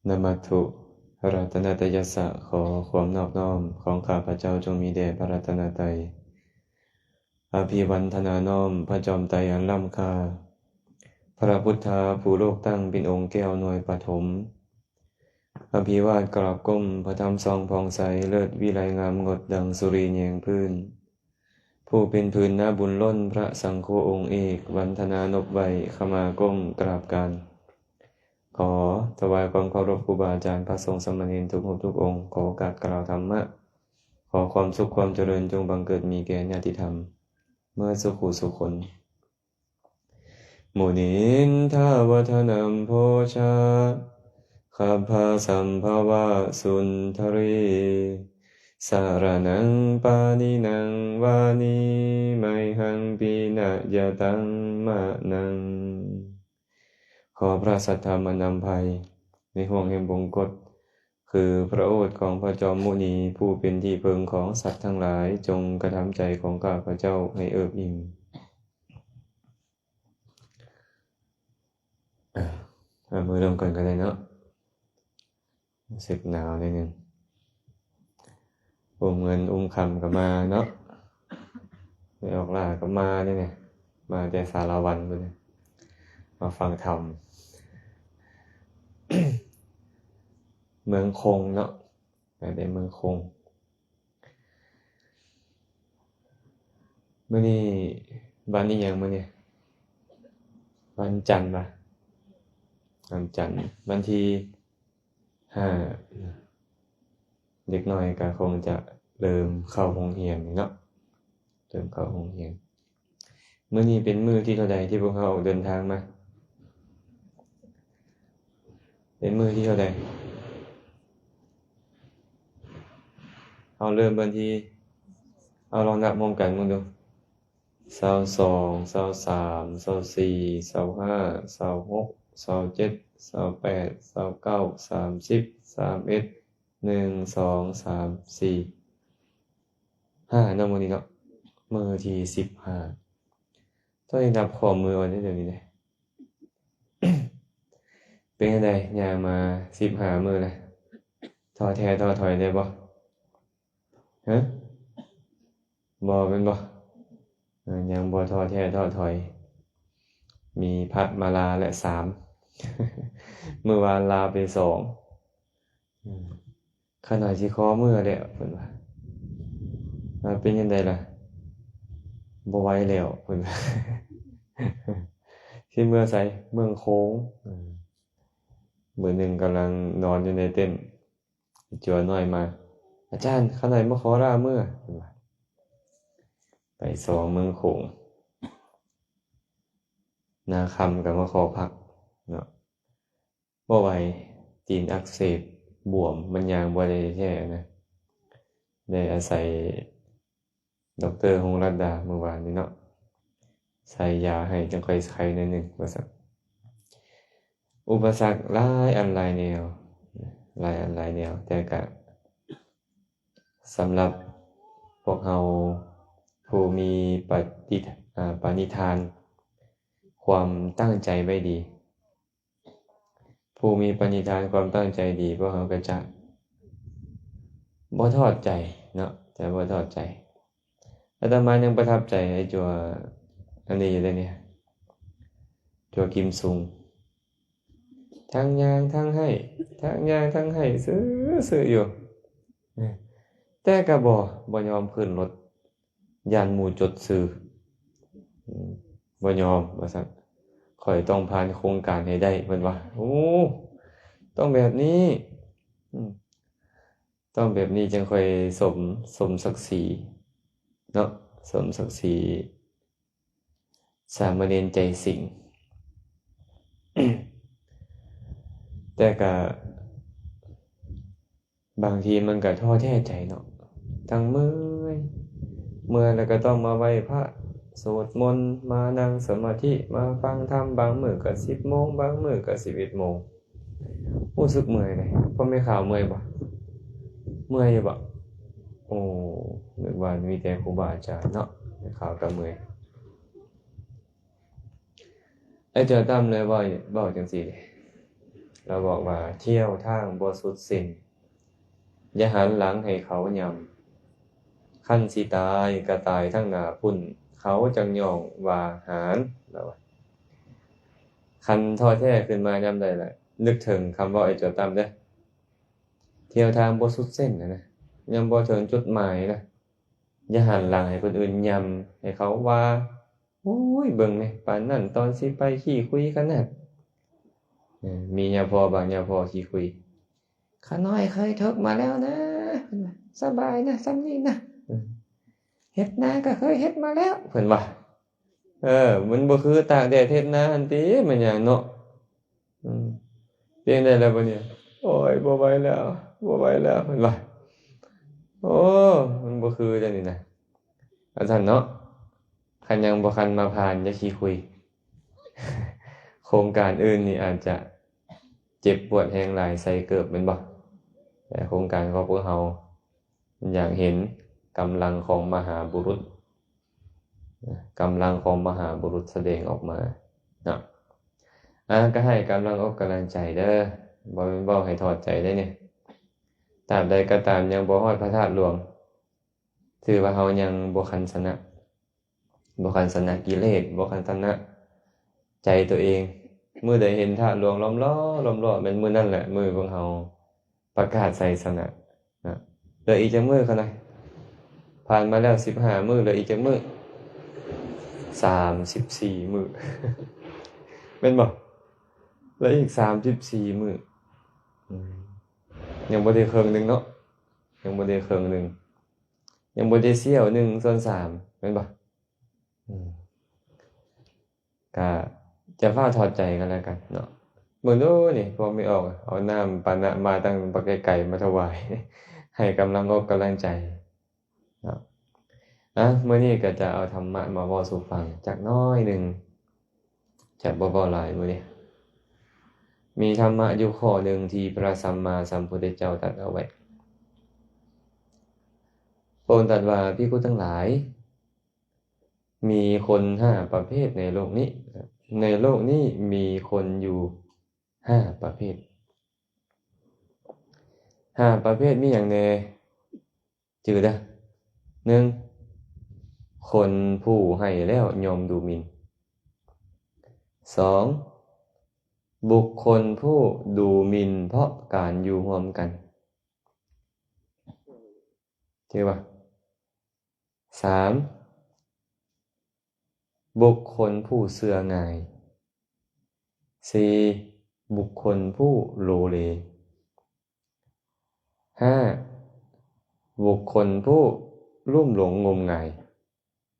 นะมัตถุรัตนตยัสสะขอความนอบน้อมของข้าพเจ้าจงมีแด่พระรัตนตรัยอภิวันทนาน้อมพระจอมไตรอันล้ำค่าพระพุทธาผู้โลกตั้งเป็นองค์แก้วหน่วยปฐมอภิวาทกราบก้มพระธรรมทรงผ่องใสเลิศวิไลงามงดดังสุรีแยงพื้นผู้เป็นพื้นหน้าบุญล้นพระสังฆองค์เอกวันธนานบใบขมาก้มกราบการขอถวายความเคารพครูบาอาจารย์พระสงฆ์สามเณรทุกรูปทุกองค์ขอโอกาสกล่าวธรรมะขอความสุขความเจริญจงบังเกิดมีแก่ญาติธรรมเมื่อสุขุสุคนมุนินทาวัฒนัมโพชาขัพพาสัมภวะสุนทรีสารนังปานินังวานิไมหังปินะยะตังมะนังขอพระสัทธรรมนำภัยในห่วงแห่งบงกฎคือพระโอษฐ์ของพระจอมมุนีผู้เป็นที่พึงของสัตว์ทั้งหลายจงกระทำใจของข้าพเจ้าให้เอิบอิ่มมือเริ่มกันกันเลยเนาะสึกหนาวนิดนึงเงินคำกับมาเนาะไปออกล่ากับมาเนี่ยมาแต่สารวันไปเลยมาฟังธรรม เมืองคงเนาะแต่เมืองคงเมื่อนี้วันนี้ยังเมื่อนี้วันจันทร์ปะวันจันทร์วันที่5เด็กน้อยก็คงจะเริ่มเข้าโรงเรียนเนาะเริ่มเข้าโรงเรียนเมื่อนี้เป็นมื้อที่เท่าใดที่พวกเขาออกเดินทางมาเป็นมื้อที่เท่าใดเอาเริ่มวันที่เอาลองนับพร้อมกันมึงดู22 23 24 25 26 27 28 29 30 31 1 2 3 4 5เนาะมื้อนี้เนาะมื้อที่15ต้องนับข้อมือไว้เดี๋ยวนี้เลย เป็นจังได๋ย่างมา15มื้อแล้วท้อแท้ท้อถอยได้บ่ฮะบ่แม่นบ่ยังบ่ท้อแท้ท้อถอยมีพัดมาลาและ3 เมื่อวานลาไป2ขนาดสิขอมื้อแล้วเพิ่นว่าเป็นจังไดล่ะบ่ไหวแล้วเพิ่นว่า สิเมื่อไสเมืองโค้งมื้อหนึ่งกำลังนอนอยู่ในเต็นท์จัวน้อยมาอาจารย์ข้าหน่อยมาขอลาเมื่อเพิ่นว่าไป2เมืองโขงนาคำก็มาขอพักเนาะบ่ไหวตีนอักเสบบวมมันย่างบ่ได้แท้นะได้อาศัยดอกเตอร์หงรัตดาเมื่อวานนี้เนาะใส่ยาให้จังค่อยไข้หน่อยหนึ่งว่าซั่นอุปสรรคหลายอันหลายแนวหลายอันหลายแนวแต่ก็สำหรับพวกเราผู้มีปณิธานความตั้งใจไว้ดีผู้มีปณิธานความตั้งใจดีพวกเขาก็จะบ่ทอดใจเนาะแต่บ่ทอดใจอาตมายังประทับใจไอ้จัวอันนี้อยู่เลยเนี่ยจัวกิมซุงทั้งยางทั้งให้ทั้งยางทั้งให้ซื้ออยู่แต่ก็บ่ยอมขึ้นรถย่านหมู่จดซื้อบ่ยอมว่าซั่นข้อยต้องผ่านโครงการให้ได้เพิ่นว่าโอ้ต้องแบบนี้ต้องแบบนี้จึงค่อยสมศักดิ์ศรีเนาะสมศักดิ์ศรีสามเณรใจสิง แต่ก็บางทีมันก็ท้อแท้ใจเนาะทั้งเมื่อยแล้วก็ต้องมาไหว้พระสวดมนต์มานั่งสมาธิมาฟังธรรมบางมื้อก็10 โมงบางมื้อก็11 โมงรู้สึกเมื่อยเลยพอไม่ข่าวเมื่อยบ่เมื่อยอยู่บ่โอ้นึกว่ามีแต่ครูบาอาจารย์เนาะไม่ข่าวก็เมื่อยไอ้เจ้าตั้มเลยเว้าจังซี่เด้ เราบอกว่าเที่ยวทางบ่สุดสิ้นอย่าหันหลังให้เขายำคันสิตายก็ตายทั้งหน้าพุ่นเขาจังย่องว่าหารแล้วคันท้อแท้ขึ้นมายามใดล่ะนึกถึงคำเว้าไอ้เจ้าตั้มเด้อเที่ยวทางบ่สุดเส้นนะยังบ่ถึงจุดหมายนะอย่าหันหลังให้คนอื่นยำให้เขาว่าโอ้ยเบิ่งแหน่ปานนั้นตอนสิไปขี้คุยกันน่ะมียาพอบางยาพอขี้คุยข้าน้อยเคยทกมาแล้วนะสบายนะซ้ำนี้นะเฮ็ดนาก็เคยเฮ็ดมาแล้วเพิ่นว่ามันบ่คือตากแดดเฮ็ดนาอันติมันหยังเนาะเพียงได้แล้วบัดนี้โอ้ยบ่ไหวแล้วบ่ไหวแล้วเพิ่นว่าโอ้มันบ่คือจังนี้นะว่าซั่นเนาะคันยังบ่คันมาผ่านอย่าขี้คุยโครงการอื่นนี่อาจจะเจ็บปวดแฮงหลายใส่เกิบแม่นบ่แต่โครงการของพวกเฮาอยากเห็นกำลังของมหาบุรุษกำลังของมหาบุรุษแสดงออกมาเนาะก็ให้กำลังอกกำลังใจเด้อบ่แม่นบ่ให้ถอดใจได้เนี่ยตราบใดก็ตามยังบ่ฮอดพระธาตุหลวงถือว่าเฮายังบ่คันชนะกิเลสบ่คันชนะใจตัวเองมื้อใดเห็นธาตุหลวงล้อมล้อแม่นมื้อนั้นแหละมื้อของเฮาประกาศไสยชนะนะเหลืออีกจักมื้อคั่นน่ะผ่านมาแล้ว15มื้อเหลืออีกจักมื้อ34มื้อแม่นบ่เหลืออีก34มื้อยังบ่ได้ครึ่งนึงเนาะยังบ่ได้ครึ่งนึงยังบ่ได้เสี้ยว1/3แม่นบ่ก็จะฟ้าถอดใจกันแล้วกันเนาะเบิ่งดูนี่พอไม่ออกเอาน้ำปานะมาตั้งบักไกลๆมาถวายให้กำลังอกกำลังใจเนาะมื้อนี้ก็จะเอาธรรมะมาเว้าสู่ฟังจักน้อยหนึ่งจะบ่เว้าหลายมื้อนี้มีธรรมะอยู่ข้อหนึ่งที่พระสัมมาสัมพุทธเจ้าตรัสเอาไว้พระองค์ตรัสว่าภิกขุทั้งหลายมีคน5ประเภทในโลกนี้ในโลกนี้มีคนอยู่5ประเภท5ประเภทมีหยังแน่จื่อเด้อ1คนผู้ให้แล้วยอมดูหมิ่น2บุคคลผู้ดูหมิ่นเพราะการอยู่ร่วมกันถือว่า3บุคคลผู้เสื่อง่าย4บุคคลผู้โลเล5บุคคลผู้ลุ่มหลงงมงาย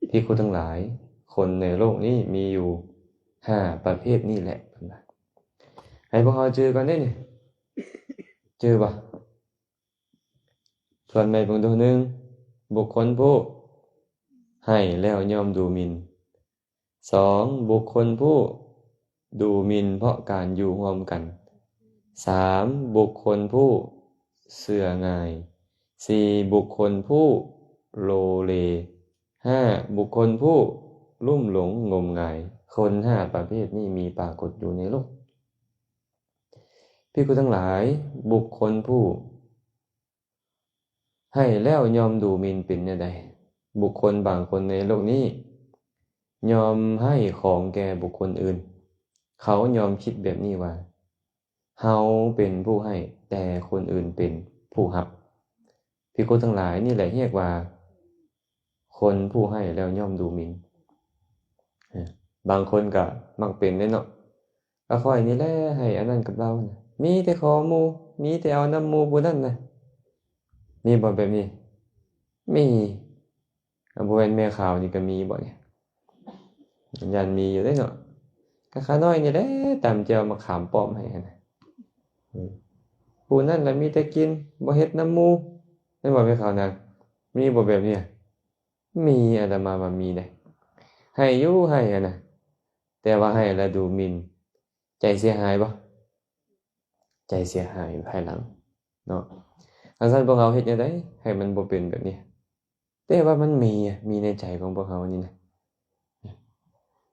ภิกขุทั้งหลายคนในโลกนี้มีอยู่5ประเภทนี้แหละให้พวกเราจือกันได้นี่จือบ่ส่วนในเบิ่งดู1บุคคลผู้ให้แล้วยอมดูหมิ่น2บุคคลผู้ดูหมิ่นเพราะการอยู่ร่วมกัน3บุคคลผู้เสื่อง่าย4บุคคลผู้โลเล5บุคคลผู้ลุ่มหลงงมงายคน5ประเภทนี้มีปรากฏอยู่ในโลกภิกขุทั้งหลายบุคคลผู้ให้แล้วยอมดูหมิ่นเป็นแนวใดบุคคลบางคนในโลกนี้ยอมให้ของแก่บุคคลอื่นเขายอมคิดแบบนี้ว่าเฮาเป็นผู้ให้แต่คนอื่นเป็นผู้รับภิกขุทั้งหลายนี่แหละเรียกว่าคนผู้ให้แล้วย่อมดูหมิ่นบางคนก็มักเป็นเนาะก็ค่อยนี่แหละให้อันนั้นกับเรานะมีแต่ขอหมู่มีแต่เอานำหมู่ผู้นั้นน่ะมีบ่แบบนี้มีบ่แม่นแม่ข่าวนี่ก็มีบ่เนี่ยยันมีอยู่ได้เนาะก็ข้าน้อยนี่แหละตำแจ่วมะขามป้อมให้นะผู้นั้นล่ะมีแต่กินบ่เฮ็ดนำหมู่แม่นบ่แม่ข่าวนางมีบ่แบบนี้มีอาตมาว่ามีได้ให้อยู่ให้น่ะแต่ว่าให้แล้วดูหมิ่นใจเสียหายบ่ใจเสียหายภายหลังเนาะอันซั่นพวกเราเฮ็ดจังได๋ให้มันบ่เป็นแบบนี้แต่ว่ามันมีในใจของพวกเรานี่นะ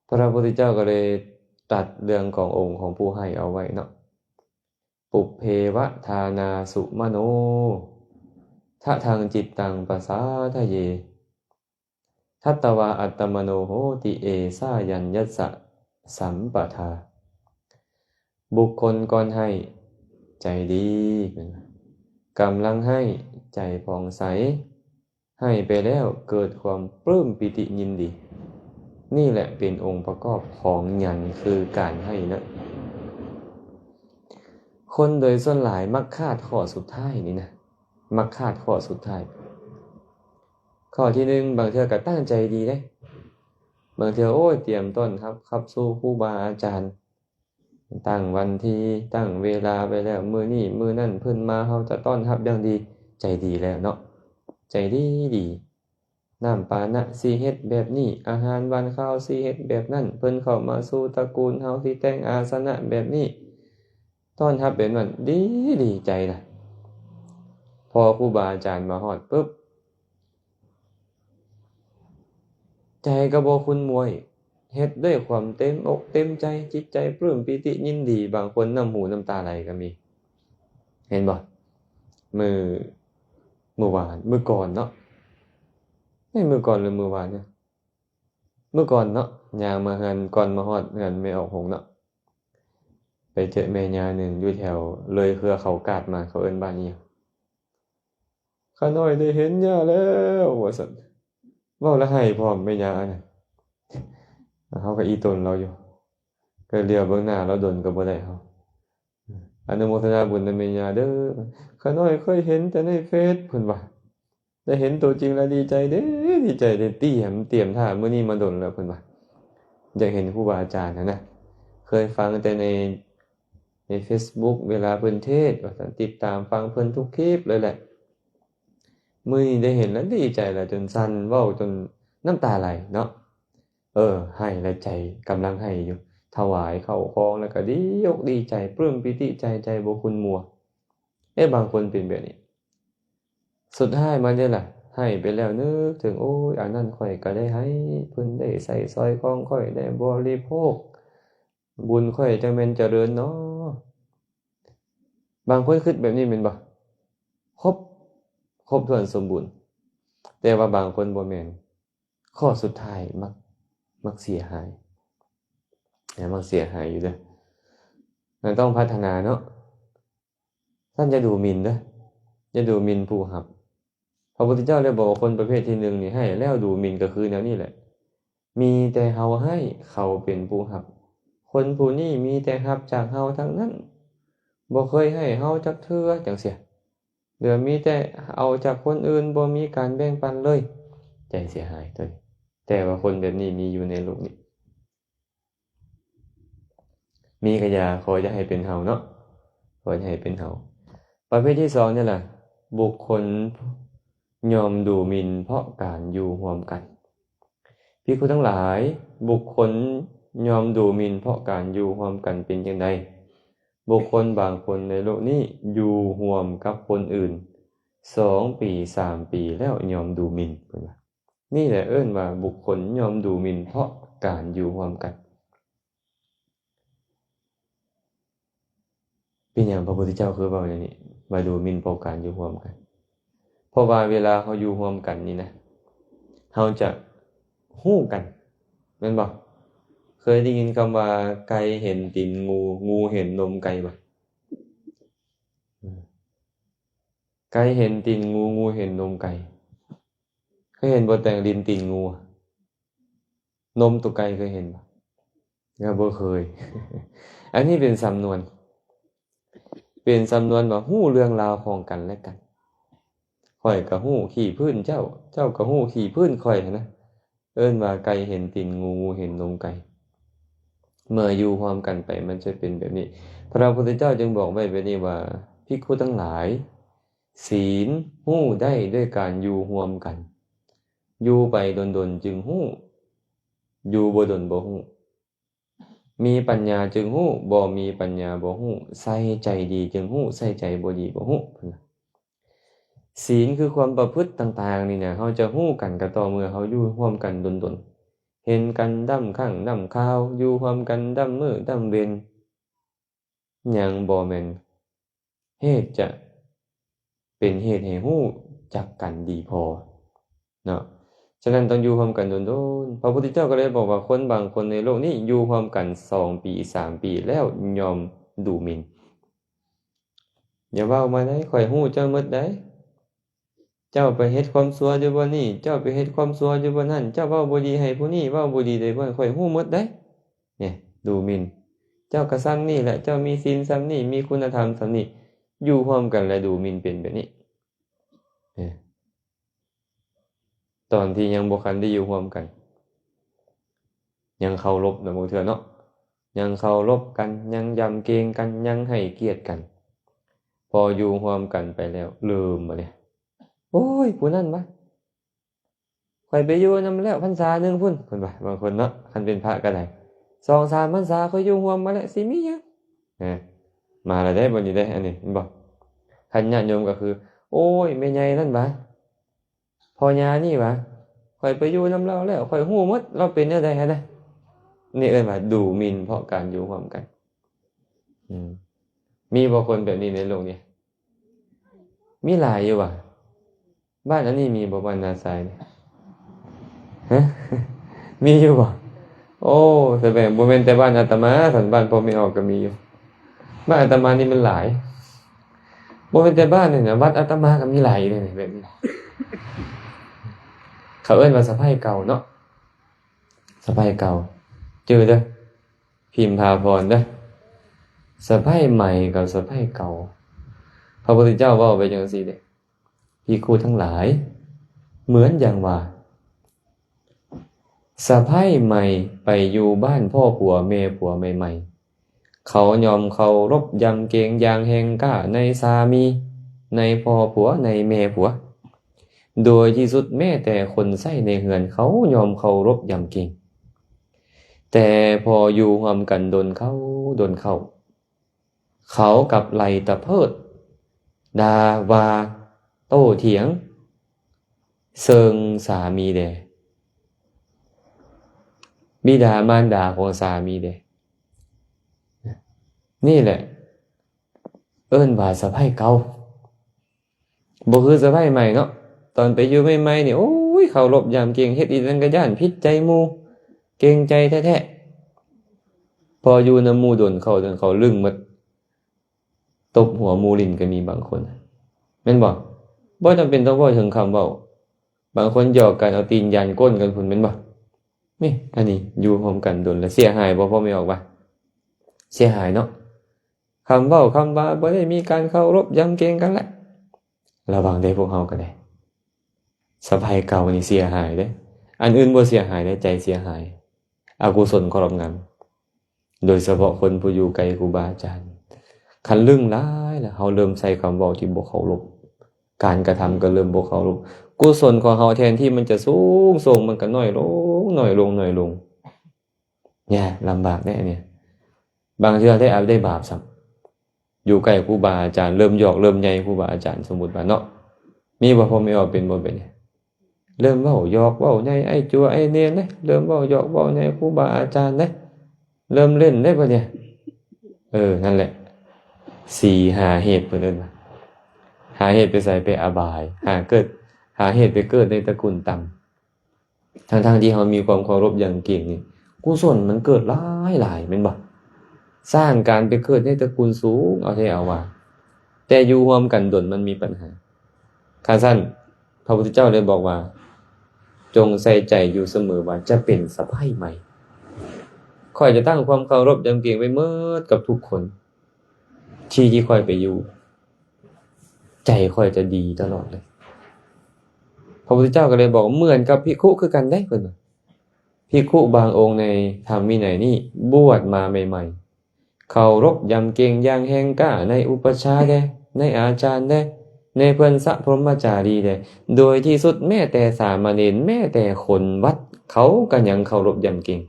พระพุทธเจ้าก็เลยตรัสเรื่องขององค์ของผู้ให้เอาไว้เนาะ ปุพเพวะทานาสุมโนทะทังจิตตังปสาทะเยทัตตวาอัตตมโนโหติเอสายัญญัสสะสัมปทาบุคคลก่อนให้ใจดีกำลังให้ใจผ่องใสให้ไปแล้วเกิดความปลื้มปิติยินดีนี่แหละเป็นองค์ประกอบของญาณคือการให้นะคนโดยส่วนหลายมักคาดข้อสุดท้ายนี่นะมักคาดข้อสุดท้ายข้อที่หนึ่งบางเทื่อก็ตั้งใจดีได้บางเทื่อโอ้ยเตรียมต้นครับสู่ครูบาอาจารย์ตั้งวันที่ตั้งเวลาไปแล้วมื้อนี้มื้อนั้นเพิ่นมาเฮาจะต้อนรับอย่างดีใจดีแล้วเนาะใจดีดีน้ำปานะสิเฮ็ดแบบนี้อาหารวันข้าวสิเฮ็ดแบบนั้นเพิ่นเข้ามาสู่ตระกูลเฮาสิแต่งอาสนะแบบนี้ต้อนรับแบบนั้นดีดีใจนะพอครูบาอาจารย์มาฮอดปึ๊บใจก็บ่คุ้นมวยเฮ็ดด้วยความเต็มอกเต็มใจจิตใจปลื้มปิติยินดีบางคนน้ำหูน้ำตาไหลก็มีเห็นบ่มื้อวานมื้อก่อนเนาะมื้อก่อนหรือมื้อวานเนี่ยมื้อก่อนเนาะย่างมาเฮือนก่อนมาฮอดเฮือนแม่ออกหงส์เนาะไปเจอแม่ย่าหนึ่งอยู่แถวเลยเครือเขากาดมาเขาเอิ้นบ้านอิหยังข้าน้อยได้เห็นย่าแล้วว่าซั่นเว้าแล้วให้พร้อมแม่ย่าน่ะเฮาก็อีตนเราอยู่ก็เลียวเบิ่งหน้าเราดนก็บ่ได้เฮาอนุโมทนาบุญนำแม่ย่าเด้อข้าน้อยเคยเห็นแต่ในเฟซเพิ่นว่าได้เห็นตัวจริงแล้วดีใจเด้ดีใจเด้เตรียมท่ามื้อนี้มาดนแล้วเพิ่นว่าอยากเห็นครูบาอาจารย์นะเคยฟังแต่ใน Facebook เวลาเพิ่นเทศน์ว่าซั่นติดตามฟังเพิ่นทุกคลิปเลยแหละมื้อนี้ได้เห็นแล้วดีใจแล้วจนสั่นเว้าจนน้ำตาไหลเนาะให้แล้วใจกำลังให้อยู่ถวายเข้าของแล้วก็ดีอกดีใจปลื้มปิติใจบ่คุณมัวบางคนเป็นแบบนี้สุดท้ายมันเนี่ยล่ะให้ไปแล้วนึกถึงโอ้ยอันนั้นข้อยก็ได้ให้เพิ่นได้ใส่ซอยของข้อยได้บริโภคบุญข้อยจังแม่นเจริญเนาะบางคนคิดแบบนี้แม่นบ่ครบถ้วนสมบูรณ์แต่ว่าบางคนบ่แม่นข้อสุดท้ายมักเสียหายมักเสียหายอยู่เด้อมันต้องพัฒนาเนาะท่านจะดูหมิ่นเด้ออย่าดูหมิ่นผู้รับพระพุทธเจ้าได้บอกว่าคนประเภทที่1นี่ให้แล้วดูหมิ่นก็คือแนวนี้แหละมีแต่เฮาให้เขาเป็นผู้รับคนผู้นี้มีแต่รับจากเฮาทั้งนั้นบ่เคยให้เฮาจักเทื่อจังซี่เดี๋ยวมีแต่เอาจากคนอื่นบ่มีการแบ่งปันเลยใจเสียหายตัวนี้แต่ว่าคนแบบนี้มีอยู่ในโลกนี้มีก็อย่าขออย่าให้เป็นเฮาเนาะขออย่าให้เป็นเฮาประเภทที่2นี่ล่ะบุคคลยอมดูหมิ่นเพราะการอยู่ร่วมกันภิกษุทั้งหลายบุคคลยอมดูหมิ่นเพราะการอยู่ร่วมกันเป็นจังได๋บุคคลบางคนในโลกนี้อยู่ร่วมกับคนอื่น2ปี3ปีแล้วยอมดูหมิ่นเพิ่นว่านี่แหละเอิ้นว่าบุคคลยอมดูหมิ่นเพราะการอยู่ร่วมกันเป็นหยังพระพุทธเจ้าคือเว้าอย่างนี้มาดูหมิ่นเพราะการอยู่ร่วมกันเพราะว่าเวลาเฮาอยู่ร่วมกันนี่นะเฮาจะฮู้กันแม่นบ่เคยได้ยินคำว่าไก่เห็นตีนงูเห็นนมไก่บ่ไก่เห็นตีนงูเห็นนมไก่เคยเห็นบ่แต่งลิ้นตีนงูนมตัวไก่เคยเห็นบ่ก็บ่เคย อันนี้เป็นสำนวนว่าฮู้เรื่องราวของกันและกันข้อยก็ฮู้ขี้พื้นเจ้าก็ฮู้ขี้พื้นข้อยนะเอิ้นว่าไก่เห็นตีนงูเห็นนมไก่เมื่ออยู่พร้อมกันไปมันจะเป็นแบบนี้พระพุทธเจ้าจึงบอกไว้แบบนี้ว่าภิกขุทั้งหลายศีลฮู้ได้ด้วยการอยู่ร่วมกันอยู่ไปดนๆจึงฮู้อยู่บ่ดนบ่ฮู้มีปัญญาจึงฮู้บ่มีปัญญาบ่ฮู้ใส่ใจดีจึงฮู้ใส่ใจบ่ดีบ่ฮู้ศีลคือความประพฤติต่างๆนี่นะเฮาจะฮู้กันก็ต่อเมื่อเฮาอยู่ร่วมกันดนๆเห็นกันดำข้างดำคาวอยู่ร่วมกันดำมื้อดำเว้นยังบ่แม่น เหตุจะเป็นเหตุให้ฮู้จักกันดีพอเนาะฉะนั้นต้องอยู่ร่วมกันโดนๆพระพุทธเจ้าก็เลยบอกว่าคนบางคนในโลกนี้อยู่ร่วมกัน2ปี3ปีแล้วยอมดูหมิ่นอย่าเว้ามาได้ข้อยฮู้เจ้าหมดได้เจ้าไปเฮ็ดความชั่วอยู่บ่นี่เจ้าไปเฮ็ดความชั่วอยู่บ่นั่นเจ้าเว้าบ่ดีให้ผู้นี้เว้าบ่ดีได้บ่ข้อยฮู้หมดได้เนี่ยดูหมิ่นเจ้าก็ซ้ำนี่แหละเจ้ามีศีลซ้ำนี่มีคุณธรรมซ้ำนี่อยู่ร่วมกันแล้วดูหมิ่นเป็นแบบนี้ตอนที่ยังบ่คันได้อยู่ร่วมกันยังเคารพนะบางเทื่อเนาะยังเคารพกันยังยำเกรงกันยังให้เกียรติกันพออยู่ร่วมกันไปแล้วลืมบ่เนี่ยโอ้ยผู้นั้นบ่ข่อยไปอยู่นำแล้วพรรษานึงพุ่นเพิ่นว่าบางคนเนาะคันเป็นพระก็ได้ 2-3 พรรษาข่อยอยู่ร่วมมาแล้วสิมีหยังมาแล้วได้บ่นี่ได้อันนี้เห็นบ่คันญาติโยมก็คือโอ้ยแม่ใหญ่นั่นบ่พ่อย่านี่บ่ข่อยไปอยู่นำเราแล้วข่อยฮู้หมดเราเป็นแนวใดนะนี่เอิ้นว่าดูหมิ่นเพราะการอยู่ร่วมกันมีบ่คนแบบนี้ในโลกนี้มีหลายอยู่ว่ะบ้านอันนี้มีบ่บ้านนาทรายนี่ฮะมีอยู่บ่โอ้แสดงบ่แม่นแต่บ้านอาตมาสันบ้านพ่อไม่ออกก็มีอยู่บ้านอาตมานี่มันหลายบ่แม่นแต่บ้านนี่นะวัดอาตมาก็มีหลายเลยนี่แบบนี้เขาเอิ้นว่าสะใภ้เก่าเนาะสะใภ้เก่าเจอเด้อพิมพาพรเด้อสะใภ้ใหม่กับสะใภ้เก่าพระพุทธเจ้าเว้าไปจังซี่เด้ภิกขุทั้งหลายเหมือนอย่างว่าสะใภ้ใหม่ไปอยู่บ้านพ่อผัวแม่ผัวใหม่ๆเขายอมเคารพยำเกรงอย่างแห่งกล้าในสามีในพ่อผัวในแม่ผัวโดยที่สุดแม้แต่คนใช้ในเฮือนเขายอมเคารพยำเกรงแต่พออยู่ร่วมกันโดนเข้าเขากับไหลตะเพิดด่าว่าโต้เถียงเซิงสามีแดบิดามารดาของสามีแดนี่แหละเอิ้นว่าสะใภ้เก่าบ่คือสะใภ้ใหม่เนาะตอนไปอยู่ใหม่ๆนี่โอ้ยเคารพยำเกรงเฮ็ดอีนั่นก็ย้านผิดใจหมู่เกรงใจแท้ๆพออยู่นำหมู่โดนเขาลึงหมดตบหัวหมู่ลิ้นก็มีบางคนแม่นบ่จำเป็นต้องเว้าถึงคำเว้าบางคนหยอกกันเอาตีนยันก้นกันพุ่นแม่นบ่นี่อันนี้อยู่พร้อมกันโดนแล้วเสียหายบ่พอไม่ออกว่าเสียหายเนาะคำเว้าคำว่าบ่ได้มีการเคารพยำเกรงกันแหละระวังได้พวกเฮาก็ได้สะใภ้เก่านี่เสียหายเด้อันอื่นบ่เสียหายได้ใจเสียหายอกุศลครอบงำโดยเฉพาะคนผู้อยู่ไกลครูบาอาจารย์คันลึงหลายแล้วเฮาเริ่มใส่คำเว้าที่บ่เคารพการกระทำก็เริ่มบ่เคารพกุศลของเฮาแทนที่มันจะสูงส่งมันก็น้อยลงเนี่ยลำบากแน่เนี่ยบางเทื่อได้บาปซ้ำอยู่ใกล้ครูบาอาจารย์เริ่มหยอกเริ่มใหญ่ครูบาอาจารย์สมมุติว่าเนาะมีบ่พอไม่ออกเป็นบ่เป็นเนี่ยเริ่มเว้าหยอกเว้าใหญ่ไอ้จัวไอ้เนรเด้เริ่มเว้าหยอกเว้าใหญ่ครูบาอาจารย์เด้เริ่มเล่นได้บ่เนี่ยนั่นแหละ4-5เหตุเพิ่นเอิ้นว่าหาเหตุไปใส่ไปอบายหาเหตุไปเกิดในตระกูลต่ำทั้งที่เฮามีความเคารพอย่างเก่งนี่กุศลมันเกิดหลายแม่นบ่สร้างการไปเกิดในตระกูลสูงเอาว่าแต่อยู่ร่วมกันดนมันมีปัญหาคันซั่นพระพุทธเจ้าเลยบอกว่าจงใส่ใจอยู่เสมอว่าจะเป็นสะใภ้ใหม่ข้อยจะตั้งความเคารพยำเกรงไว้หมดกับทุกคนที่ข้อยไปอยู่ใจค่อยจะดีตลอดเลยพระพุทธเจ้าก็เลยบอกเหมือนกับภิกขุคือกันได้เพิ่นภิกขุบางองค์ในธรรมวินัยนี่บวชมาใหม่ๆเคารพยำเกรงอย่างแห่งกล้าในอุปัชฌาย์แดในอาจารย์แดในเพิ่นสัพพรหมจารีแดโดยที่สุดแม้แต่สามเณรแม้แต่คนวัดเขาก็ยังเคารพยำเกรง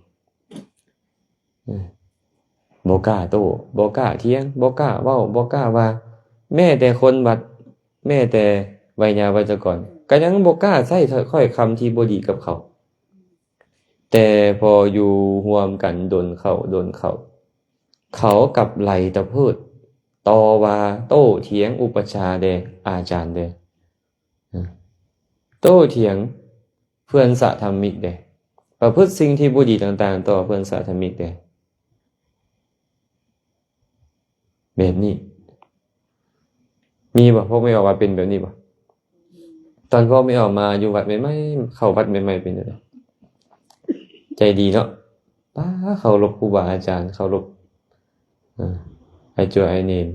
บ่กล้าโต้บ่กล้าเถียงบ่กล้าเว้าบ่กล้าว่าแม้แต่คนวัดแม้แต่ไวยาวัจกรก็ยังบ่กล้าใช้ถ้อยคำที่บ่ดีกับเขาแต่พออยู่ร่วมกันโดนเขาเขากับไหลตะเพิด ต่อว่าโต้เถียงอุปชฌาย์แด่อาจารย์แด่โต้เถียงเพื่อนสะธรรมิกแด่ประพฤติสิ่งที่บ่ดีต่างๆต่อเพื่อนสะธรรมิกแด่แบบนี้มีบ่พวกไม่ออกมาเป็นแบบนี้บ่ตอนพ่อไม่ออกมาอยู่วัดใหม่ๆเข้าวัดใหม่ๆเป็นจังได๋ใจดีเนาะป้าเคารพครูบาอาจารย์เคารพไอ้จัวไอ้เนน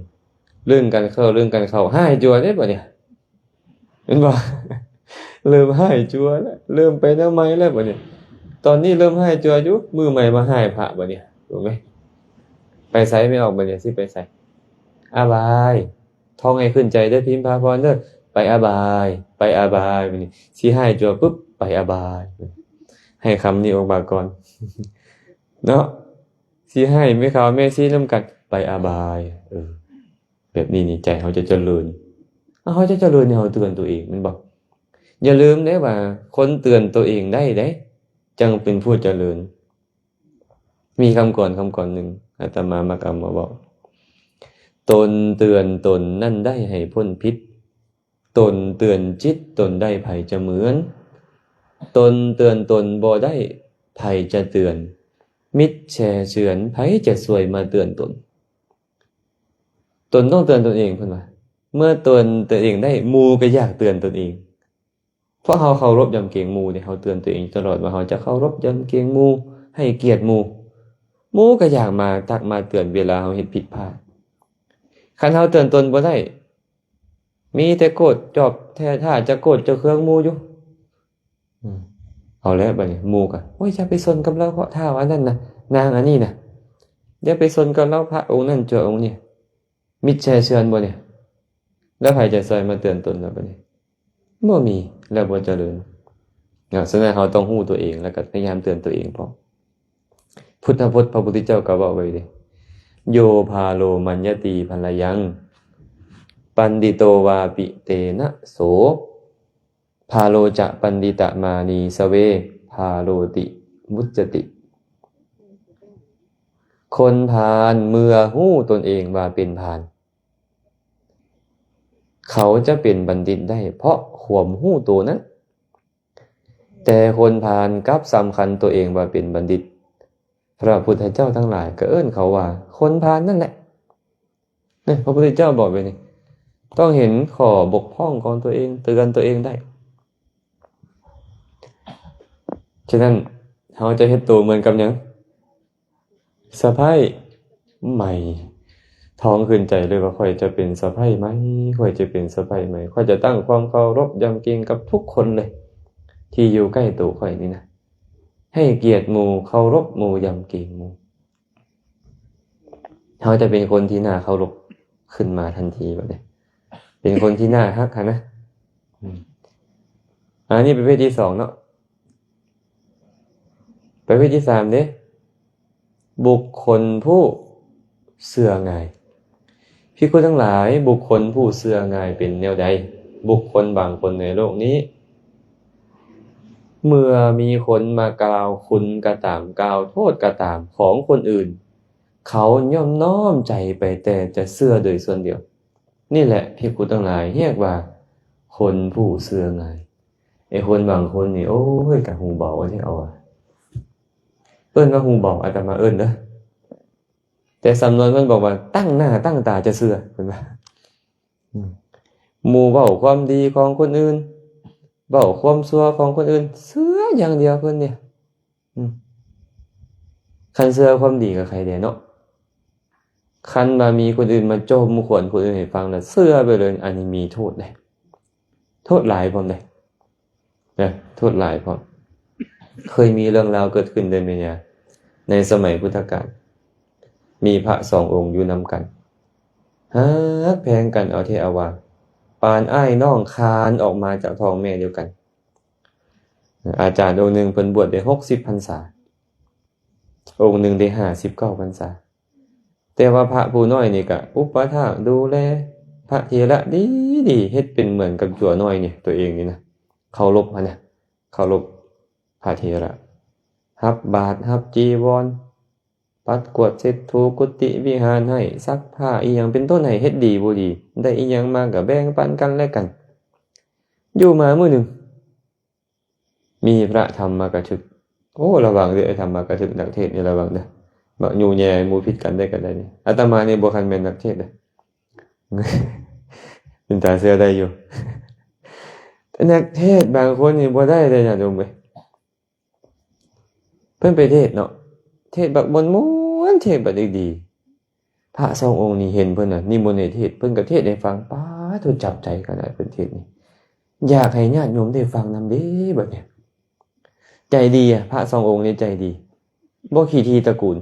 เรื่องกันเข้าหายจัวได้บ่เนี่ยเห็นบ่ เริ่มหายจัวแล้วเริ่มไปแนวใหม่แล้วบ่เนี่ยตอนนี้เริ่มหายจัวอยู่มือใหม่มาหายพระบ่เนี่ยถูกมั้ยไปไสไม่ออกบ่เนี่ยสิไปไสอาบายท่องให้ขึ้นใจเด้อพิมพ์พาพรเด้อไปอาบายไปอาบายบัดนี้สิหายจัวปุ๊บไปอาบายให้คำนี้ออกมาก่อน เนาะสิให้ไม่เข้าแม่สินำกันไปอาบายแบบนี้นี่ใจเขาจะเจริญเขาจะเจริญเนี่ยเขาเตือนตัวเองมันบอกอย่าลืมเด้ว่าคนเตือนตัวเองได้เด้จังเป็นผู้เจริญมีคำก่อนหนึ่งอาตมากำมาบอกตนเตือนตนนั่นได้ให้พ้นพิษตนเตือนจิตตนได้ภัยจะเหมือนตนเตือนตนบ่ได้ภัยจะเตือนมิตรแช่เฉือนไผจะสวยมาเตือนตนต้องเตือนตนเองเพิ่นว่าเมื่อตนเตือนเองได้หมู่ก็อยากเตือนตนเองเพราะเฮาเคารพยำเกรงหมู่เนี่ยเฮาเตือนตัวเองตลอดว่าเฮาจะเคารพยำเกรงหมู่ให้เกียรติหมู่ก็อยากมาทักมาเตือนเวลาเฮาเฮ็ดผิดพลาดคันเฮาเตือนตนบ่ได้มีแต่โกรธจอบแท้ถ้าจะโกรธจะเคืองหมู่อยู่เอาแล้วบัดนี้หมู่ก็โอ้ยอย่าไปสนกับเราเพราะท่าอันนั้นน่ะนางอันนี้น่ะอย่าไปสนกับเราพระองค์นั้นเจ้าองค์นี้มิจฉาเชือนบ่เนี่ยแล้วไผจะซอยมาเตือนตนแล้วบัดนี้บ่มีแล้วบ่เจริญฉะนั้นเราต้องฮู้ตัวเองแล้วก็พยายามเตือนตัวเองพร้อมพุทธพจน์พระพุทธเจ้าก็เว้าไว้เด้โยพาโลมัญญติภลยังปันดิโตวาปิเตนะโสพาโลจะปันดิตะมานีสเวพาโลติมุจจติคนพาลเมื่อฮู้ตนเองว่าเป็นพาลเขาจะเป็นบัณฑิตได้เพราะความฮู้ตัวนั้นแต่คนพาลกลับสำคัญตัวเองว่าเป็นบัณฑิตพระพุทธเจ้าทั้งหลายก็เอิ้นเขาว่าคนพาลนั่นแหละนี่พระพุทธเจ้าบอกไว้นี่ต้องเห็นข้อบกพร่องของตัวเองเตือนตัวเองได้ฉะนั้นเขาจะเฮ็ดตัวเหมือนกับหยังสะใภ้ใหม่ท้องขึ้นใจเลยว่าค่อยจะเป็นสะใภ้ไหมค่อยจะเป็นสะใภ้ไหมค่อยจะตั้งความเคารพยำเกรงกับทุกคนเลยที่อยู่ใกล้ตัวค่อยนี่นะให้เกียรติหมู่เคารพหมู่ยำเกรงหมู่เขาจะเป็นคนที่น่าเคารพขึ้นมาทันทีแบบนี้เป็นคนที่น่าฮักนะอันนี้เป็นประเภทที่2เนาะประเภทที่3เด้บุคคลผู้เสื่อง่ายภิกษุทั้งหลายบุคคลผู้เสื่อง่ายเป็นแนวใดบุคคลบางคนในโลกนี้เมื่อมีคนมากล่าวคุณก็ตามกล่าวโทษก็ตามของคนอื่นเขาย่อมน้อมใจไปแต่จะเชื่อโดยส่วนเดียวนี่แหละภิกษุทั้งหลายเรียกว่าคนผู้เชื่อง่ายไอ้คนบางคนนี่โอ้ยกะหูเบาจังเอาเอิ้นว่าหูเบาอาตมาเอิ้นเด้อแต่สำนวนมันบอกว่าตั้งหน้าตั้งตาจะเชื่อเพิ่นว่าหมู่เว้าความดีของคนอื่นเว้าความชั่วของคนอื่นเชื่ออย่างเดียวเพิ่นเนี่ยคันเชื่อความดีกับใครเด้เนาะคันว่ามีคนอื่นมาโจมขวนคนอื่นให้ฟังแล้วเชื่อไปเลยอันนี้มีโทษเด้โทษหลายพร้อมเด้โทษหลายพร้อมเคยมีเรื่องราวเกิดขึ้นเดือนมีนาในสมัยพุทธกาลมีพระ2องค์อยู่นำกันฮักแพงกันเอาเทเอาว่าปานอ้ายน้องคานออกมาจากท้องแม่เดียวกันอาจารย์องค์หนึ่งเพิ่นบวชได้60พรรษาองค์หนึ่งได้59พรรษาแต่ว่าพระผู้น้อยนี่ก็อุปถากดูแลพระเถระดีเฮ็ดเป็นเหมือนกับจั่วน้อยนี่ตัวเองนี่นะเคารพนะเคารพพระเถระรับบาตรรับจีวร ปัดกวาดเช็ดถูกุฏิวิหารให้ซักผ้าอีหยังเป็นต้นให้เฮ็ดดีบ่ดีได้อีหยังมาก็แบ่งปันกันและกันอยู่มามื้อหนึงมีพระธรรมกถึกโอ้ระวังเด้อไอ้ธรรมกถึกนักเทศน์นี่ระวังเด้อบ่อยู่แย่หมู่ผิดกันได้กันได้นี่อาตมานี่บ่คันแม่นนักเทศน์เด้อ เป็นตาเสื้อได้อยู่ แต่นักเทศน์บางคนนี่บ่ได้เลยนะโยมเว้ยเพิ่นไปเทศน์เนาะเทศน์บักม่วนๆเทศน์บักดีๆพระ2องค์นี่เห็นเพิ่นน่ะนิมนต์ให้เทศน์เพิ่นก็เทศน์ให้ฟังป๊าดโทจับใจขนาดเพิ่นเทศน์นี่อยากให้ญาติโยมได้ฟังนำเด้บัดเนี้ยใจดีอ่ะพระ2องค์นี่ใจดีบ่ขี้ทีตระกูล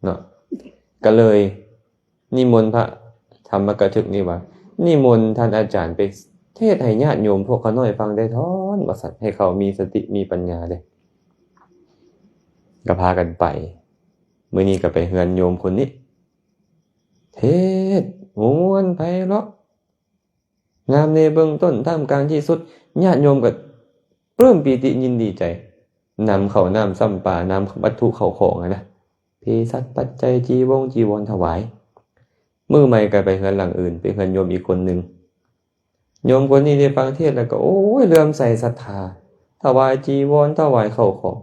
เนาะก็เลยนิมนต์พระธรรมกถึกนี่ว่านิมนต์ท่านอาจารย์ไปเทศน์ให้ญาติโยมพวกเขาน้อยฟังได้ท้อนว่าซั่นให้เขามีสติมีปัญญาเด้ก็พากันไปมื้อนี้ก็ไปเฮือนโยมคนนี้เทศน์ม่วนไพเราะงามในเบื้องต้นท่ามกลางที่สุดญาติโยมก็ปลื้มปีติยินดีใจนำข้าวน้ำซ้ำปลานำวัตถุเข้าของนะเพศัตปัจจัยจีวรถวายมื้อใหม่ก็ไปเฮือนหลังอื่นไปเฮือนโยมอีกคนนึงโยมคนนี้ได้ฟังเทศน์แล้วก็โอ้ยเลื่อมใสศรัทธาถวายจีวรถวายข้าวของ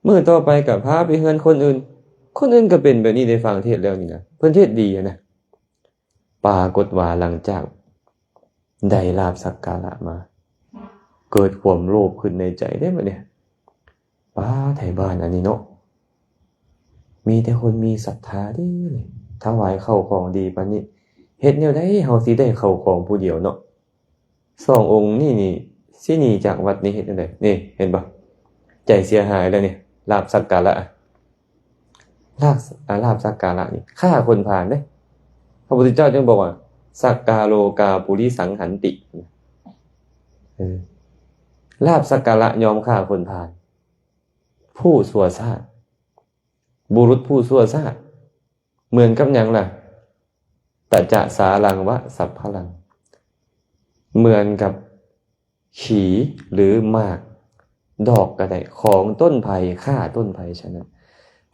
มื้อต่อไปก็พาไปเฮือนคนอื่นก็เป็นแบบนี้ได้ฟังเทศน์แล้วนี่นะเพิ่นเทศน์ดีนะปรากฏว่าหลังจากได้ลาภสักการะมาเกิดความโลภขึ้นในใจได้บัดเนี่ยป้าไทบ้านอันนี้เนาะมีแต่คนมีศรัทธาดิถวายข้าวของดีปานนี้เฮ็ดแนวใดเฮาสิได้ข้าวของผู้เดียวเนาะ2องค์นี่สิหนีจากวัดนี้เฮ็ดจังได๋นี่เห็นบ่ใจเสียหายแล้วนี่ลาภสักการะลาภสักการะนี่ฆ่าคนผ่านเด้พระพุทธเจ้าจึงบอกว่าสักกาโลกาปุริสังหันติลาภสักการะยอมฆ่าคนผ่านผู้ชั่วชาติบุรุษผู้ชั่วชาติเหมือนกับหยังล่ะตะจะสารังวะสัพพลังเหมือนกับขีหรือหมากดอกก็ได้ของต้นไผ่ฆ่าต้นไผ่ฉะนั้น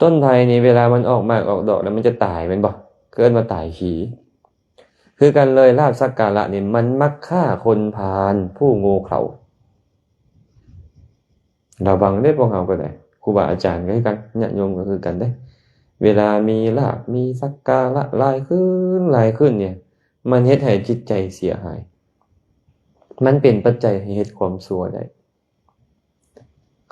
ต้นไผ่นี่เวลามันออกหมากออกดอกแล้วมันจะตายแม่นบ่เกิดมาตายขีคือกันเลยลาภสักการะนี่มันมักฆ่าคนพาลผู้โง่เขลาระวังได้พวกเราก็ได้ครูบาอาจารย์ก็คือกันญาติโยมก็คือกันได้เวลามีลาภมีสักการะหลายขึ้นเนี่ยมันเฮ็ดให้จิตใจเสียหายมันเป็นปัจจัยให้เฮ็ดความชั่วได้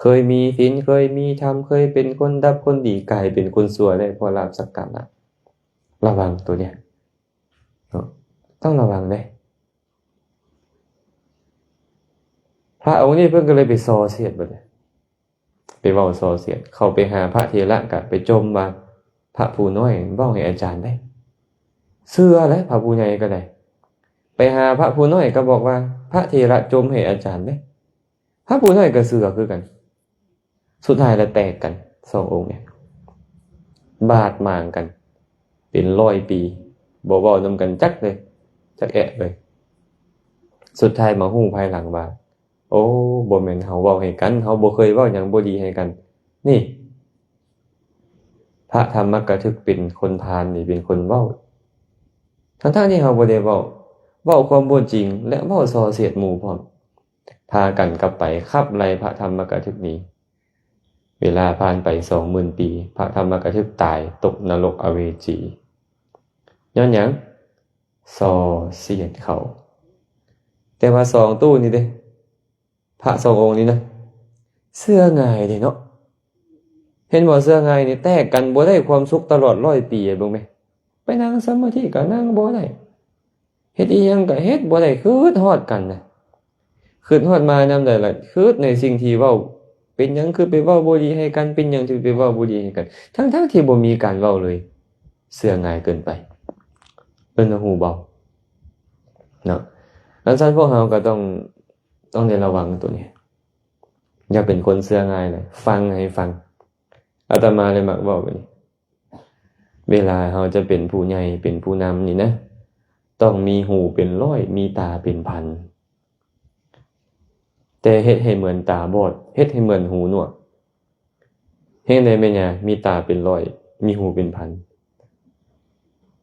เคยมีศีลเคยมีธรรมเคยเป็นคนดับคนดีกลายเป็นคนชั่วได้เพราะลาภสักการะระวังตัวเนี้ยต้องระวังเด้พระองค์นี้เพิ่นก็เลยไปส่อเสียดบัดนี้ไปเว้าส่อเสียดเข้าไปหาพระเถระก็ไปจมว่าพระผู้น้อยเว้าให้อาจารย์ได้เชื่อแล้วพระผู้ใหญ่ก็ได้ไปหาพระผู้น้อยก็บอกว่าพระเถระจมให้อาจารย์ได้พระผู้น้อยก็เชื่อคือกันสุดท้ายแล้วแตกกัน2องค์เนี่ยบาดหมางกันเป็น100ปีบ่เว้านำกันจักเลยจักแอะเลยสุดท้ายมาฮู้ภายหลังว่าโอ้บ่แม่นเฮาเว้าให้กันเฮาบ่เคยเว้าหยังบ่ดีให้กันนี่พระธรรมกถึกเป็นคนพาลนี่เป็นคนเว้าทั้งๆที่เฮาบ่ได้เว้าความบ่จริงและเว้าส่อเสียดหมู่พร้อมพากันกลับไปขับไล่พระธรรมกถึกนี้เวลาผ่านไป 20,000 ปีพระธรรมกถึกตายตกนรกอเวจีย้อนหยังส่อเสียดเขาแต่ว่า2ตู้นี่เด้พระ2องค์นี้นะเสื้อง่ายเด้เนาะเห็นบ่เสื้อง่ายนี่แตกกันบ่ได้ความสุขตลอด100ปีเบิ่งแม่ไปนั่งสมาธิก็นั่งบ่ได้เฮ็ดอีหยังก็เฮ็ดบ่ได้คิดฮอดกันน่ะคิดฮอดมานำได้ล่ะคิดในสิ่งที่เว้าเป็นหยังคือไปเว้าบ่ดีให้กันเป็นหยังที่ไปเว้าบ่ดีให้กันทั้งๆที่บ่มีการเว้าเลยเสื้อง่ายเกินไปเพิ่นหูเบาเนาะดังนั้นพวกเราก็ต้องได้ระวังตัวนี้อย่าเป็นคนเสื้อง่ายเลยฟังให้ฟังอาตมาเลยมักบอกแบบนี้เวลาเราจะเป็นผู้ใหญ่เป็นผู้นำนี่นะต้องมีหูเป็นร้อยมีตาเป็นพันแต่เฮ็ดให้เหมือนตาบอดเฮ็ดให้เหมือนหูหนวก เฮ็ดได้แม่ย่ามีตาเป็นร้อยมีหูเป็นพัน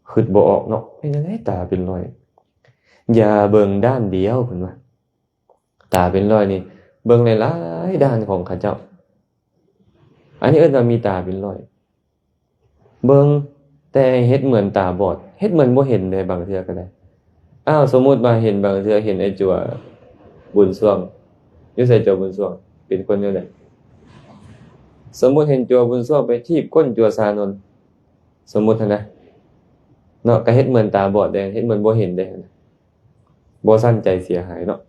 คิดบ่ออกเนาะเป็นจังได๋ตาเป็นร้อยอย่าเบิ่งด้านเดียวเพิ่นว่าตาเป็นร้อยนี่เบิ่งหลายๆด้านของเขาเจ้าอันนี้เอิ้นว่ามีตาเป็นร้อยเบิ่งแต่เฮ็ดเหมือนตาบอดเฮ็ดเหมือนบ่เห็นได้บางเทื่อก็ได้อ้าวสมมุติว่าเห็นบางเทื่อเห็นไอ้จั่วบุญส่วงอยู่ไสจั่วบุญส่วงเป็นคนแนวใดสมมุติเห็นจั่วบุญส่วงไปทีบก้นจั่วสานนท์สมมุติหั้นนะเนาะก็เฮ็ดเหมือนตาบอดได้เฮ็ดเหมือนบ่เห็นได้บ่ซั่นใจเสียหายเนาะ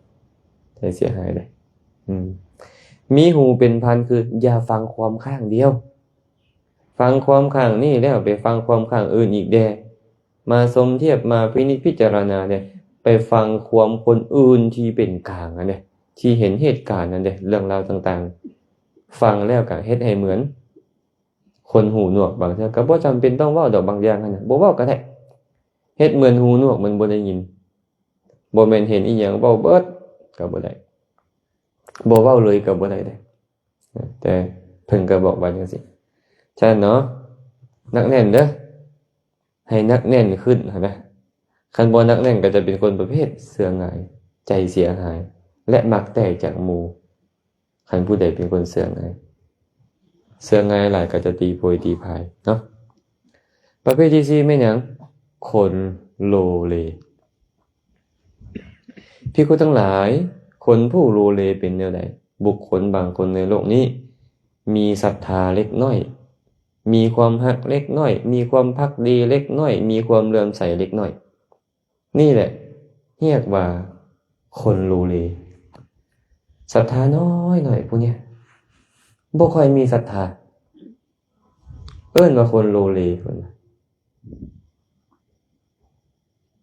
ใจเสียหายได้มีหูเป็นพันคืออย่าฟังความข้างเดียวฟังความข้างนี้แล้วไปฟังความข้างอื่นอีกแดมาสมเทียบมาพินิจพิจารณาเนี่ยไปฟังความคนอื่นที่เป็นกลางอันเนี่ยที่เห็นเหตุการณ์นั่นเด้เรื่องราวต่างๆฟังแล้วก็เฮ็ดให้เหมือนคนหูหนวกบางเทื่อก็บ่จำเป็นต้องเว้าดอกบางอย่างนั่นน่ะบ่เว้าก็ได้เฮ็ดเหมือนหูหนวกมันบ่ได้ยินบ่แม่นเห็นอีหยังเว้าเบิดก็บ่ได้บ่เว้าเลยก็บ่ได้เด้แต่เพิ่นก็บอกว่าจังซี่ฉะนั้นเนาะนักแน่นเด้อให้นักแน่นขึ้นหั่นนะคันบ่นักแน่นก็จะเป็นคนประเภทเสื่อง่ายใจเสียหายและมักแตกจากหมู่คันผู้ใดเป็นคนเสื่อง่ายหลายก็จะตีโพยตีพายเนาะประเภทที่4แม่นหยังคนโลเลภิกษุทั้งหลายคนผู้โลเลเป็นแนวใดบุคคลบางคนในโลกนี้มีศรัทธาเล็กน้อยมีความฮักเล็กน้อยมีความภักดีเล็กน้อยมีความเลื่อมใสเล็กน้อยนี่แหละเรียกว่าคนโลเลศรัทธาน้อยหน่อยพวกเนี้ยบ่ค่อยมีศรัทธาเอิ้นว่าคนโลเลเพิ่น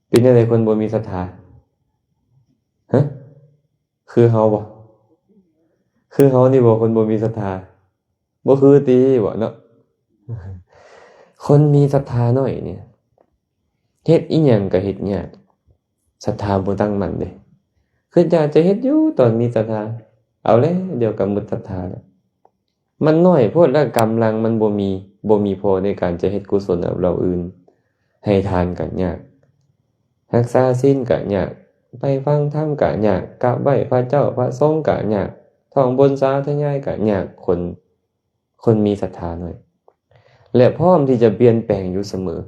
เป็นจังได๋คนบ่มีศรัทธาฮะคือเฮาบ่คือเฮานี่บ่คนบ่มีศรัทธาบ่คือติบ่เนาะคนมีศรัทธาน้อยเนี่ยเฮ็ดอีหยังก็เฮ็ดยากศรัทธาบ่ตั้งมั่นเด้คืออยากจะเฮ็ดอยู่ตอนมีศรัทธาเอาแล้วเดี๋ยวก็หมดศรัทธาแล้วมันน้อยโพดแล้วกำลังมันบ่มีพอในการจะเฮ็ดกุศลกับเราอื่นให้ทานก็ยากรักษาศีลก็ยากไปฟังธรรมก็ยากกราบไหว้พระเจ้าพระสงฆ์ก็ยากท่องบนสาธยายก็ยากคนมีศรัทธาน้อยและพร้อมที่จะเปลี่ยนแปลงอยู่เสมอ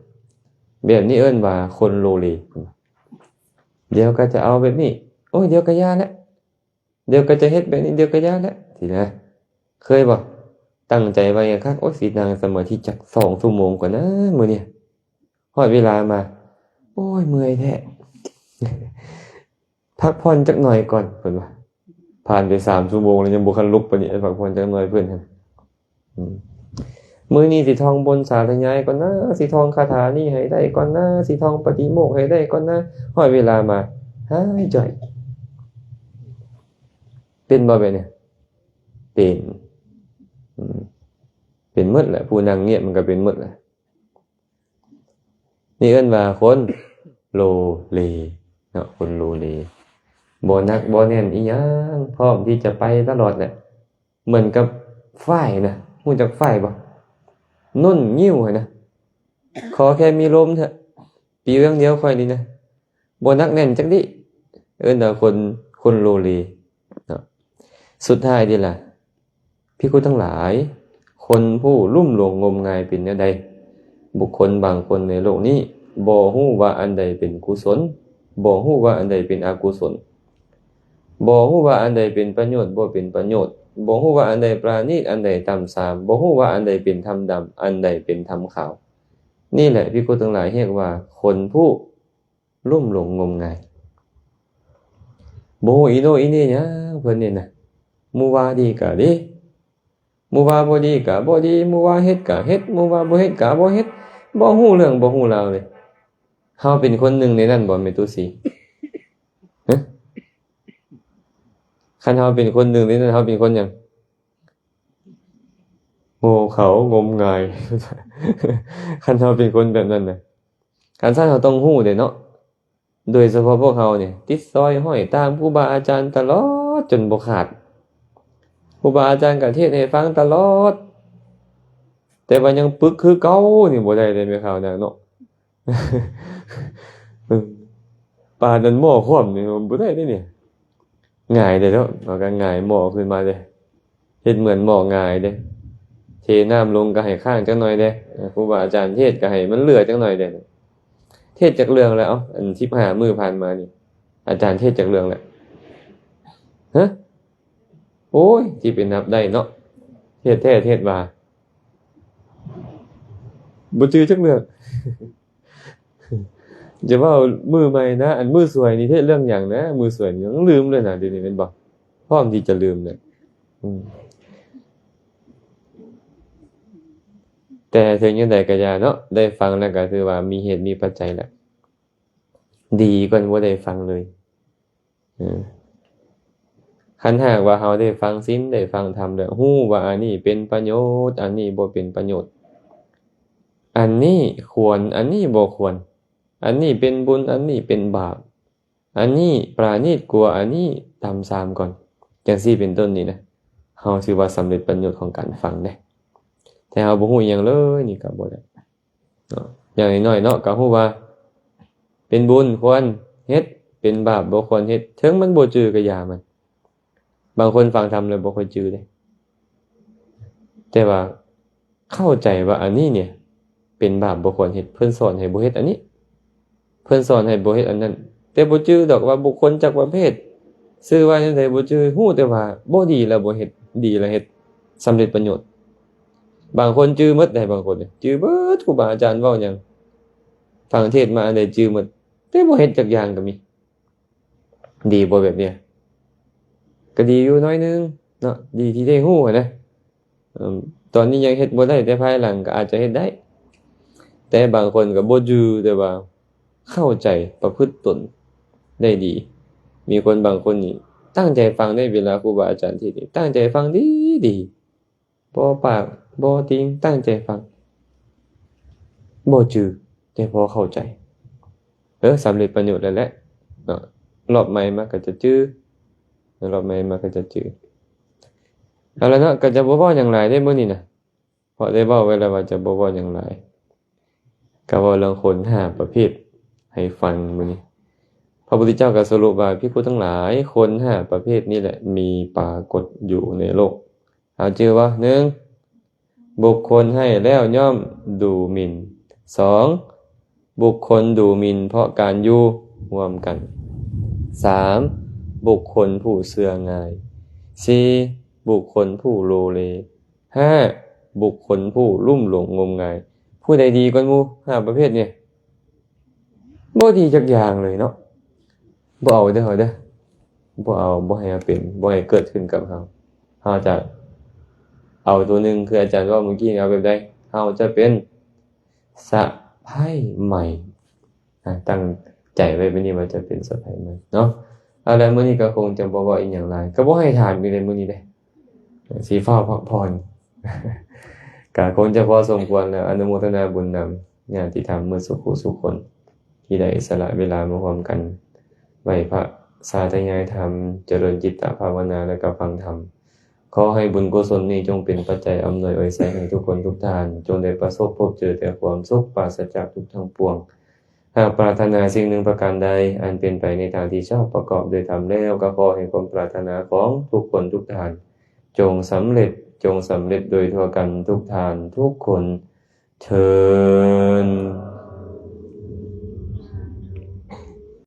แบบนี้เอิ้นว่าคนโลเลเดี๋ยวก็จะเอาแบบนี้โอ้ยเดี๋ยวก็ย่าแล้วเดี๋ยวก็จะเฮ็ดแบบนี้เดี๋ยวก็ย่าแล้วสินะเคยบ่ตั้งใจไว้คักโอ้ยสินั่งสมาธิจัก2ชั่วโมงกว่านะมื้อนี้ฮอดเวลามาโอ้ยเมื่อยแท้พักผ่อนจักหน่อยก่อนเพิ่นว่าผ่านไป3ชั่วโมงแล้วยังบ่คันลุกปานนี้พักผ่อนจักหน่อยเพิ่นหั่นมื้อนี้สิท่องบนสาธยายก่อนนะสิท่องคาถานี้ให้ได้ก่อนนะสิท่องปฏิโมกข์ให้ได้ก่อนนะฮอดเวลามาหายจ่อยเป็นบ่แบบนี้เป็นหมดแหละผู้นั่งเงียบมันก็เป็นหมดแหละนี่เอิ้นว่าคนโลเลเนาะคนโลเลบ่นักบ่แน่นอีหยังพร้อมที่จะไปตลอดแหละเหมือนกับฝ้ายนะรู้จักฝ้ายบ่นุ่นงิ้วนะขอแค่มีลมเถอะปีเรื่องเดียวค่อยนี่นะบ่นักแน่นจักดิเอิ้นว่าคนโลเลเนาะสุดท้ายนี่ล่ะภิกษุทั้งหลายคนผู้ลุ่มหลงงมงายเป็นแนวใดบุคคลบางคนในโลกนี้บ่ฮู้ว่าอันใดเป็นกุศลบ่ฮู้ว่าอันใดเป็นอกุศลบ่ฮู้ว่าอันใดเป็นประโยชน์บ่เป็นประโยชน์บ่ฮู้ว่าอันใดปราณีตอันใดต่ำทรามบ่ฮู้ว่าอันใดเป็นธรรมดำอันใดเป็นธรรมขาวนี่แหละภิกษุทั้งหลายเรียกว่าคนผู้ลุ่มหลงงมงายบ่อีโนอีนี่หยังเพิ่นนี่น่ะหมู่ว่าดีก็ดีหมู่ว่าบ่ดีก็บ่ดีหมู่ว่าเฮ็ดก็เฮ็ดหมู่ว่าบ่เฮ็ดก็บ่เฮ็ดบ่ฮู้เรื่องบ่ฮู้ราวเลยเฮาเป็นคนหนึ่งในนั้นบ่แม่ตุสีฮะคันเฮาเป็นคนหนึ่งในนั้นเฮาเป็นคนหยังโง่เขางมงายคันเฮาเป็นคนแบบนั้นน่ะคันซั่นเฮาต้องฮู้เด้เนาะโดยเฉพาะพวกเฮานี่ติดซอยห้อยตามครูบาอาจารย์ตลอดจนบ่ขาดครูบาอาจารย์ก็เทศน์ให้ฟังตลอด แต่ว่ายังปึกคือเก่านี่บ่ได้เลยแม่ข่าวนะเนาะ ปานนั้นหม้อคว่ำนี่มันบ่ได้เด้เนี่ยหงายได้แล้วเอาก็หงายหม้อขึ้นมาเด้เฮ็ดเหมือนหม้อหงายเด้เทน้ำลงก็ให้ข้างจักหน่อยเด้ครูบาอาจารย์เทศก็ให้มันเหลือจักหน่อยเด้เทศจักเรื่องแล้วอัน15มื้อผ่านมานี่อาจารย์เทศจักเรื่องแล้วฮะโอ้ยสิไปนับได้เนาะเทศแท้เทศว่าบ่จื้อจักเรื่อง จะว่ามือใหม่นะอันมือสวยนี่เทศเรื่องหยังนะมือสวยนี่ต้องลืมเลยนะเดี๋ยวนี้แม่นบ่พร้อมที่จะลืมเลยแต่ถึงจังไดก็อย่าเนาะได้ฟังแล้วก็ถือว่ามีเหตุมีปัจจัยแล้วดีกว่าบ่ได้ฟังเลยคันหากว่าเฮาได้ฟังศีลได้ฟังธรรมแล้วฮู้ว่าอันนี้เป็นประโยชน์อันนี้บ่เป็นประโยชน์อันนี้ควรอันนี้บ่ควรอันนี้เป็นบุญอันนี้เป็นบาปอันนี้ปราณีตกว่าอันนี้ทำซามก่อนจังซี่เป็นต้นนี่นะเฮาถือว่าสำเร็จประโยชน์ของการฟังได้แต่เฮาบ่ฮู้หยังเลยนี่ก็บ่ได้เนาะอย่างน้อยๆเนาะก็ฮู้ว่าเป็นบุญควรเฮ็ดเป็นบาปบ่ควรเฮ็ดถึงมันบ่จือก็อย่ามันบางคนฟังธรรมแล้วบ่ค่อยจือเด้แต่ว่าเข้าใจว่าอันนี้เนี่ยเป็นบาปบ่ควรเฮ็ดเพิ่นสอนให้บ่เฮ็ดอันนี้เพิ่นสอนให้บ่เฮ็ดอันนั้นแต่บ่จื้อดอกว่าบุคคลจักประเภทชื่อว่าจังได๋บ่จื้อฮู้แต่ว่าบ่ดีแล้วบ่เฮ็ดดีแล้วเฮ็ดสำเร็จประโยชน์บางคนจื้อหมดได้บางคนจื้อเบิดครูบาอาจารย์เว้าหยังฟังเทศมาอันใดจื้อหมดแต่บ่เฮ็ดจักอย่างก็มีดีบ่แบบเนี้ยก็ดีอยู่น้อยนึงเนาะดีที่ได้ฮู้นะตอนนี้ยังเฮ็ดบ่ได้แต่ภายหลังก็อาจจะเฮ็ดได้แต่บางคนก็บ่จื้อแต่ว่าเข้าใจประพฤติตนได้ดีมีคนบางคนนี่ตั้งใจฟังได้เวลาครูบาอาจารย์เทศน์ตั้งใจฟังดีบ่ปากบ่ติงตั้งใจฟังบ่จื้อแต่พอเข้าใจสำเร็จประโยชน์แล้วแหละเนาะรอบใหม่มาก็จะจื้อรอบใหม่มาก็จะจื้อเอาล่ะเนาะก็จะบ่เว้าหยังหลายได้มื้อนี้น่ะเพราะได้เว้าไว้แล้วว่าจะบ่เว้าหยังหลายก็เว้าเรื่องคน5ประเภทให้ฟังมื้อนี้พระพุทธเจ้าก็สรุปว่าภิกษุทั้งหลายคน5ประเภทนี้แหละมีปรากฏอยู่ในโลกเอาชื่อว่า1บุคคลให้แล้วย่อมดูหมิ่น2บุคคลดูหมิ่นเพราะการอยู่ร่วมกัน3บุคคลผู้เสื่อง่าย4บุคคลผู้โลเล5บุคคลผู้ลุ่มหลงงมงายผู้ใดดีกว่าหมู่5ประเภทเนี่ยบ่ดีจักอย่างเลยเนาะบ่เอาเด้อบ่เอาบ่ให้เป็นบ่ให้เกิดขึ้นกับเฮาจะเอาตัวนึงคืออาจารย์ว่าเมื่อกี้เอาแบบใดเฮาจะเป็นสะใภ้ใหม่ตั้งใจไว้บัดนี้ว่าจะเป็นสะใภ้ใหม่เนาะเอาล่ะมื้อนี้ก็คงจะบ่เว้าอีหยังหลายก็บ่ให้ถามอีกเลยมื้อนี้เด้สิฟ้าพักผ่อน ก็คงจะพอสมควรแล้วอนุโมทนาบุญนำญาติธรรมมื้อสุขคนที่ได้สละเวลามาร่วมกันไหว้พระสาธยายธรรมเจริญจิตตภาวนาและก็ฟังธรรมขอให้บุญกุศลนี้จงเป็นปัจจัยอำนวยอวยไสให้ทุกคนทุกท่านจงได้ประสบพบเจอแต่ความสุขปราศจากทุกข์ทั้งปวงหากปรารถนาสิ่งหนึ่งประการใดอันเป็นไปในทางที่ชอบประกอบด้วยธรรมแล้วก็ขอให้ความปรารถนาของทุกคนทุกท่านจงสำเร็จโดยทั่วกันทุกท่านทุกคนเทอญ